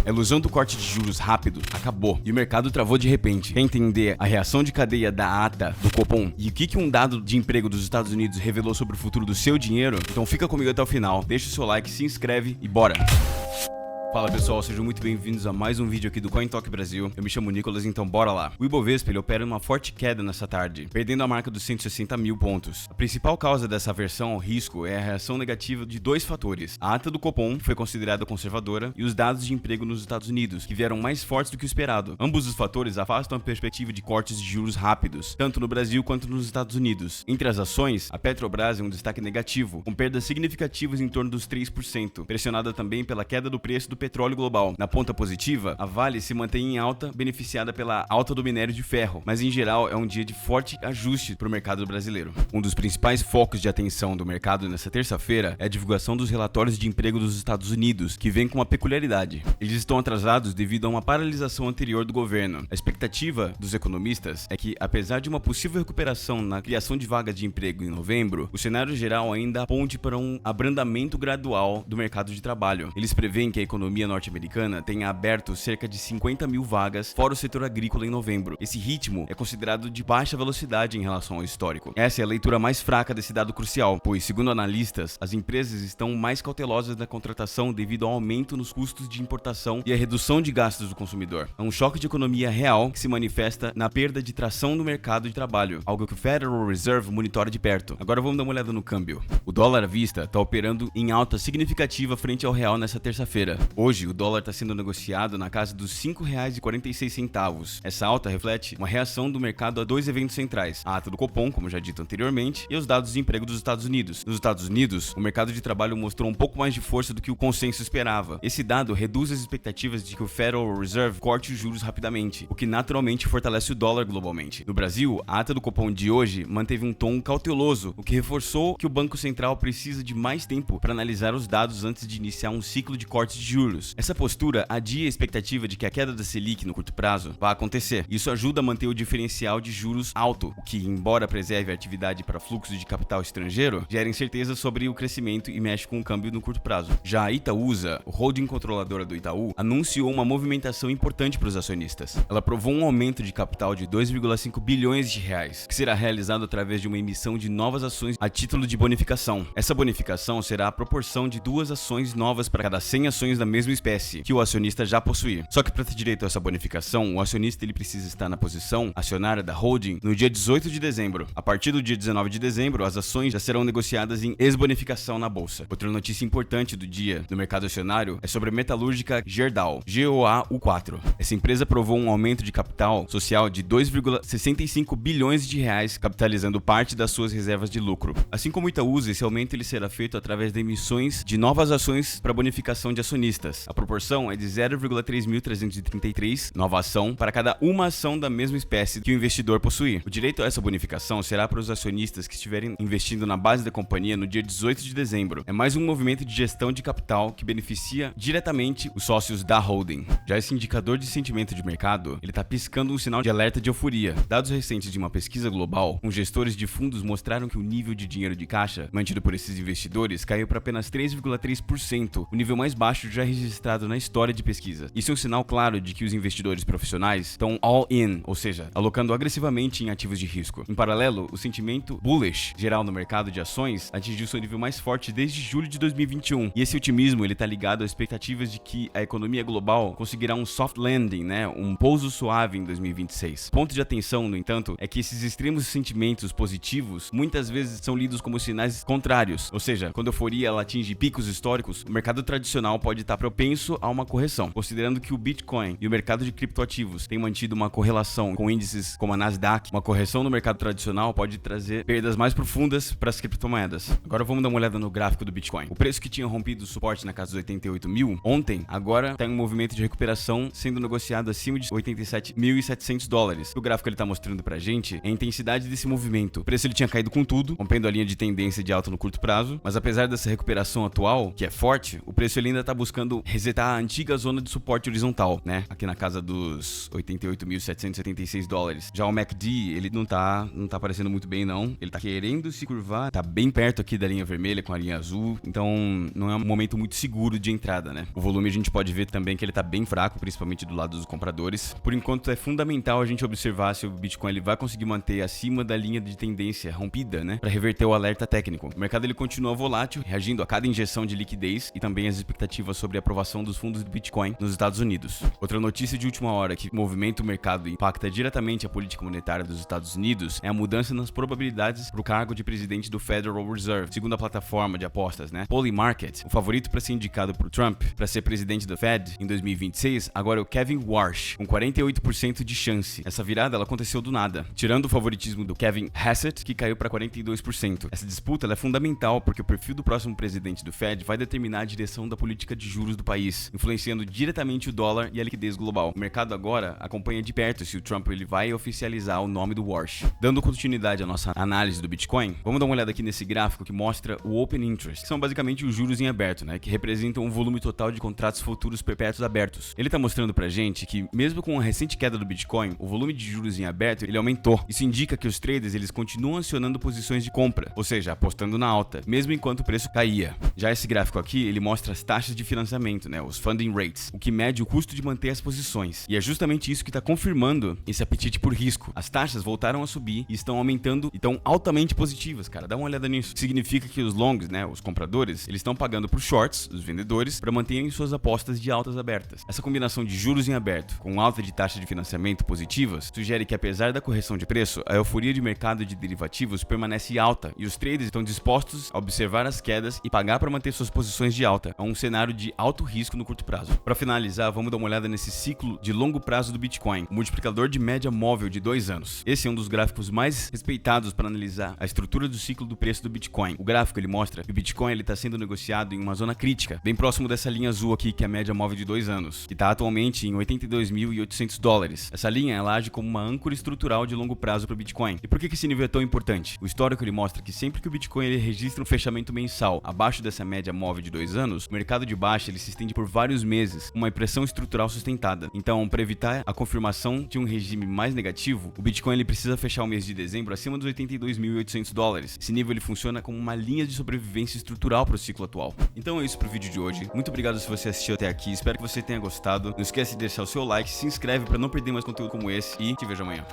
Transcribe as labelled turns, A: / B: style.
A: A ilusão do corte de juros rápido acabou e o mercado travou de repente. Quer entender a reação de cadeia da ata do Copom e o que um dado de emprego dos Estados Unidos revelou sobre o futuro do seu dinheiro? Então fica comigo até o final, deixa o seu like, se inscreve e bora! Fala pessoal, sejam muito bem-vindos a mais um vídeo aqui do CoinTalk Brasil. Eu me chamo Nicolas, então bora lá. O Ibovespa ele opera uma forte queda nessa tarde, perdendo a marca dos 160 mil pontos. A principal causa dessa aversão ao risco é a reação negativa de dois fatores. A ata do Copom foi considerada conservadora e os dados de emprego nos Estados Unidos, que vieram mais fortes do que o esperado. Ambos os fatores afastam a perspectiva de cortes de juros rápidos, tanto no Brasil quanto nos Estados Unidos. Entre as ações, a Petrobras é um destaque negativo, com perdas significativas em torno dos 3%, pressionada também pela queda do preço do petróleo global. Na ponta positiva, a Vale se mantém em alta, beneficiada pela alta do minério de ferro, mas em geral é um dia de forte ajuste para o mercado brasileiro. Um dos principais focos de atenção do mercado nessa terça-feira é a divulgação dos relatórios de emprego dos Estados Unidos, que vem com uma peculiaridade. Eles estão atrasados devido a uma paralisação anterior do governo. A expectativa dos economistas é que, apesar de uma possível recuperação na criação de vagas de emprego em novembro, o cenário geral ainda aponte para um abrandamento gradual do mercado de trabalho. Eles preveem que a economia norte-americana tenha aberto cerca de 50 mil vagas fora o setor agrícola em novembro. Esse ritmo é considerado de baixa velocidade em relação ao histórico. Essa é a leitura mais fraca desse dado crucial, pois, segundo analistas, as empresas estão mais cautelosas na contratação devido ao aumento nos custos de importação e a redução de gastos do consumidor. É um choque de economia real que se manifesta na perda de tração no mercado de trabalho, algo que o Federal Reserve monitora de perto. Agora vamos dar uma olhada no câmbio. O dólar à vista está operando em alta significativa frente ao real nessa terça-feira. Hoje, o dólar está sendo negociado na casa dos R$ 5,46. Essa alta reflete uma reação do mercado a dois eventos centrais: a ata do Copom, como já dito anteriormente, e os dados de emprego dos Estados Unidos. Nos Estados Unidos, o mercado de trabalho mostrou um pouco mais de força do que o consenso esperava. Esse dado reduz as expectativas de que o Federal Reserve corte os juros rapidamente, o que naturalmente fortalece o dólar globalmente. No Brasil, a ata do Copom de hoje manteve um tom cauteloso, o que reforçou que o Banco Central precisa de mais tempo para analisar os dados antes de iniciar um ciclo de cortes de juros. Essa postura adia a expectativa de que a queda da Selic no curto prazo vá acontecer. Isso ajuda a manter o diferencial de juros alto, o que, embora preserve a atividade para fluxo de capital estrangeiro, gera incerteza sobre o crescimento e mexe com o câmbio no curto prazo. Já a Itaúsa, o holding controladora do Itaú, anunciou uma movimentação importante para os acionistas. Ela aprovou um aumento de capital de 2,5 bilhões de reais, que será realizado através de uma emissão de novas ações a título de bonificação. Essa bonificação será a proporção de 2 ações novas para cada 100 ações da mesma espécie que o acionista já possuir. Só que para ter direito a essa bonificação, o acionista ele precisa estar na posição acionária da holding no dia 18 de dezembro. A partir do dia 19 de dezembro, as ações já serão negociadas em ex-bonificação na bolsa. Outra notícia importante do dia no mercado acionário é sobre a metalúrgica Gerdau, GOAU4. Essa empresa aprovou um aumento de capital social de 2,65 bilhões de reais, capitalizando parte das suas reservas de lucro. Assim como o Itaúsa, esse aumento ele será feito através de emissões de novas ações para bonificação de acionistas. A proporção é de 0,3.333 nova ação para cada uma ação da mesma espécie que o investidor possuir. O direito a essa bonificação será para os acionistas que estiverem investindo na base da companhia no dia 18 de dezembro. É mais um movimento de gestão de capital que beneficia diretamente os sócios da holding. Já esse indicador de sentimento de mercado, ele está piscando um sinal de alerta de euforia. Dados recentes de uma pesquisa global, com gestores de fundos mostraram que o nível de dinheiro de caixa mantido por esses investidores caiu para apenas 3,3%, o nível mais baixo já registrado na história de pesquisa. Isso é um sinal claro de que os investidores profissionais estão all-in, ou seja, alocando agressivamente em ativos de risco. Em paralelo, o sentimento bullish geral no mercado de ações atingiu seu nível mais forte desde julho de 2021. E esse otimismo ele está ligado às expectativas de que a economia global conseguirá um soft landing, um pouso suave em 2026. Ponto de atenção, no entanto, é que esses extremos sentimentos positivos muitas vezes são lidos como sinais contrários. Ou seja, quando a euforia ela atinge picos históricos, o mercado tradicional pode estar propenso a uma correção. Considerando que o Bitcoin e o mercado de criptoativos têm mantido uma correlação com índices como a Nasdaq, uma correção no mercado tradicional pode trazer perdas mais profundas para as criptomoedas. Agora vamos dar uma olhada no gráfico do Bitcoin. O preço que tinha rompido o suporte na casa dos 88 mil ontem, agora está em um movimento de recuperação, sendo negociado acima de 87.700 dólares. O gráfico ele está mostrando pra gente é a intensidade desse movimento. O preço ele tinha caído com tudo, rompendo a linha de tendência de alta no curto prazo, mas apesar dessa recuperação atual, que é forte, o preço ele ainda está buscando tentando resetar a antiga zona de suporte horizontal, né? Aqui na casa dos 88.776 dólares. Já o MACD, ele não tá aparecendo muito bem, não. Ele tá querendo se curvar, tá bem perto aqui da linha vermelha com a linha azul, então não é um momento muito seguro de entrada, né? O volume a gente pode ver também que ele tá bem fraco, principalmente do lado dos compradores. Por enquanto é fundamental a gente observar se o Bitcoin ele vai conseguir manter acima da linha de tendência rompida, né? Para reverter o alerta técnico. O mercado ele continua volátil, reagindo a cada injeção de liquidez e também as expectativas sobre a aprovação dos fundos do Bitcoin nos Estados Unidos. Outra notícia de última hora que movimenta o mercado e impacta diretamente a política monetária dos Estados Unidos é a mudança nas probabilidades para o cargo de presidente do Federal Reserve. Segundo a plataforma de apostas, né, Polymarket, o favorito para ser indicado por Trump para ser presidente do Fed em 2026 agora é o Kevin Warsh, com 48% de chance. Essa virada ela aconteceu do nada, tirando o favoritismo do Kevin Hassett, que caiu para 42%. Essa disputa ela é fundamental porque o perfil do próximo presidente do Fed vai determinar a direção da política de juros do país, influenciando diretamente o dólar e a liquidez global. O mercado agora acompanha de perto se o Trump ele vai oficializar o nome do Warsh. Dando continuidade à nossa análise do Bitcoin, vamos dar uma olhada aqui nesse gráfico que mostra o Open Interest, que são basicamente os juros em aberto, né, que representam um volume total de contratos futuros perpétuos abertos. Ele está mostrando pra gente que mesmo com a recente queda do Bitcoin, o volume de juros em aberto ele aumentou. Isso indica que os traders eles continuam acionando posições de compra, ou seja, apostando na alta, mesmo enquanto o preço caía. Já esse gráfico aqui, ele mostra as taxas de financiamento, né, os funding rates, o que mede o custo de manter as posições. E é justamente isso que está confirmando esse apetite por risco. As taxas voltaram a subir e estão aumentando e estão altamente positivas, cara. Dá uma olhada nisso. Significa que os longs, né, os compradores, eles estão pagando por shorts, os vendedores, para manterem suas apostas de altas abertas. Essa combinação de juros em aberto com alta de taxa de financiamento positivas sugere que apesar da correção de preço, a euforia de mercado de derivativos permanece alta e os traders estão dispostos a observar as quedas e pagar para manter suas posições de alta. É um cenário de alto risco no curto prazo. Para finalizar, vamos dar uma olhada nesse ciclo de longo prazo do Bitcoin, o multiplicador de média móvel de 2 anos. Esse é um dos gráficos mais respeitados para analisar a estrutura do ciclo do preço do Bitcoin. O gráfico ele mostra que o Bitcoin ele está sendo negociado em uma zona crítica, bem próximo dessa linha azul aqui, que é a média móvel de 2 anos, que está atualmente em 82.800 dólares. Essa linha ela age como uma âncora estrutural de longo prazo para o Bitcoin. E por que esse nível é tão importante? O histórico ele mostra que sempre que o Bitcoin ele registra um fechamento mensal abaixo dessa média móvel de 2 anos, o mercado de baixa ele se estende por vários meses, uma impressão estrutural sustentada. Então, para evitar a confirmação de um regime mais negativo, o Bitcoin ele precisa fechar o mês de dezembro acima dos 82.800 dólares. Esse nível ele funciona como uma linha de sobrevivência estrutural para o ciclo atual. Então é isso pro vídeo de hoje. Muito obrigado se você assistiu até aqui. Espero que você tenha gostado. Não esquece de deixar o seu like, se inscreve para não perder mais conteúdo como esse e te vejo amanhã.